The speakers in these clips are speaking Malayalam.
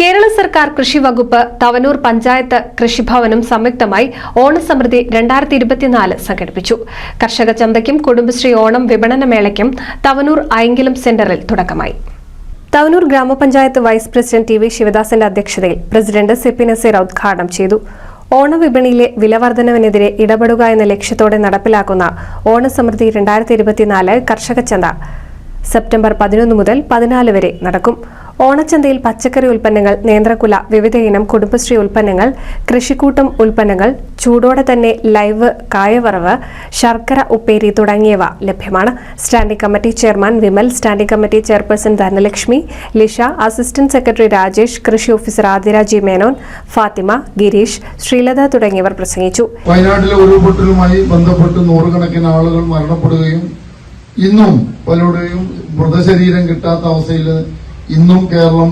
കേരള സർക്കാർ കൃഷി വകുപ്പ് തവനൂർ പഞ്ചായത്ത് കൃഷിഭവനും സംയുക്തമായി ഓണസമൃദ്ധി 2024 സംഘടിപ്പിച്ചു. കർഷക ചന്തയ്ക്കും കുടുംബശ്രീ ഓണം വിപണന മേളയ്ക്കും തവനൂർ ഐങ്കിലം സെന്ററിൽ തുടക്കമായി. തവനൂർ ഗ്രാമപഞ്ചായത്ത് വൈസ് പ്രസിഡന്റ് ടി വി ശിവദാസന്റെ അധ്യക്ഷതയിൽ പ്രസിഡന്റ് സിപി നസീർ ഉദ്ഘാടനം ചെയ്തു. ഓണവിപണിയിലെ വിലവർധനവിനെതിരെ ഇടപെടുക എന്ന ലക്ഷ്യത്തോടെ നടപ്പിലാക്കുന്ന ഓണസമൃദ്ധി 2024 കർഷക ചന്ത സെപ്റ്റംബർ 11 മുതൽ 14 വരെ നടക്കും. ഓണച്ചന്തയിൽ പച്ചക്കറി ഉൽപ്പന്നങ്ങൾ, നേന്ത്രക്കുല, വിവിധ ഇനം കുടുംബശ്രീ ഉൽപ്പന്നങ്ങൾ, കൃഷിക്കൂട്ടം ഉൽപ്പന്നങ്ങൾ, ചൂടോടെ തന്നെ ലൈവ് കായവറവ്, ശർക്കര ഉപ്പേരി തുടങ്ങിയവ ലഭ്യമാണ്. Standing committee chairman Vimal, standing committee chairperson Dhanalakshmi, Lisha, assistant secretary Rajesh, കൃഷി ഓഫീസർ ആതിര ജി മേനോൻ, ഫാത്തിമ, ഗിരീഷ്, ശ്രീലത തുടങ്ങിയവർ പ്രസംഗിച്ചു. വയനാട്ടിലെ ഉരുൾപൊട്ടലുമായി ബന്ധപ്പെട്ട് നൂറുകണക്കിന് ആളുകൾ മരണപ്പെടുകയും ഇന്നും പലരുടെയും മൃതശരീരം കിട്ടാത്ത അവസ്ഥയിൽ ഇന്നും കേരളം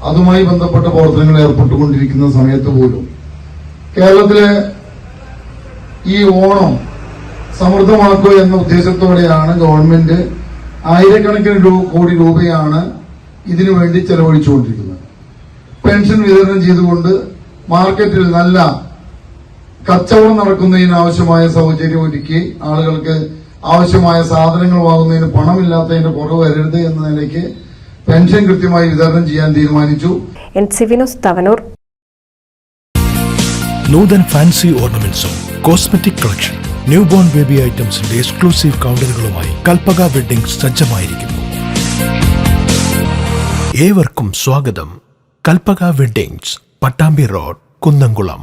അതുമായി ബന്ധപ്പെട്ട പ്രവർത്തനങ്ങൾ ഏർപ്പെട്ടുകൊണ്ടിരിക്കുന്ന സമയത്ത് പോലും കേരളത്തിലെ ഈ ഓണം സമൃദ്ധമാക്കുക എന്ന ഉദ്ദേശത്തോടെയാണ് ഗവൺമെന്റ് ആയിരക്കണക്കിന് കോടി രൂപയാണ് ഇതിനു വേണ്ടി ചെലവഴിച്ചുകൊണ്ടിരിക്കുന്നത്. പെൻഷൻ വിതരണം ചെയ്തുകൊണ്ട് മാർക്കറ്റിൽ നല്ല കച്ചവടം നടക്കുന്നതിന് ആവശ്യമായ സൗകര്യം ഒരുക്കി ആളുകൾക്ക് ആവശ്യമായ സാധനങ്ങൾ വാങ്ങുന്നതിന് പണമില്ലാത്തതിന്റെ കുറവ് വരരുത് എന്ന നിലയ്ക്ക് പെൻഷൻ കൃത്യമായി വിതരണം ചെയ്യാൻ തീരുമാനിച്ചു. തവനൂർ. നൂതൻ ഫാൻസി ഓർണമെന്റ്സും cosmetic collection, new born baby ഐറ്റംസിന്റെ എക്സ്ക്ലൂസീവ് കൗണ്ടറുകളുമായി കൽപ്പക വെഡ്ഡിംഗ് സജ്ജമായിരിക്കുന്നു. ഏവർക്കും സ്വാഗതം. Kalpaka weddings, Pattambi road, Kunnamkulam.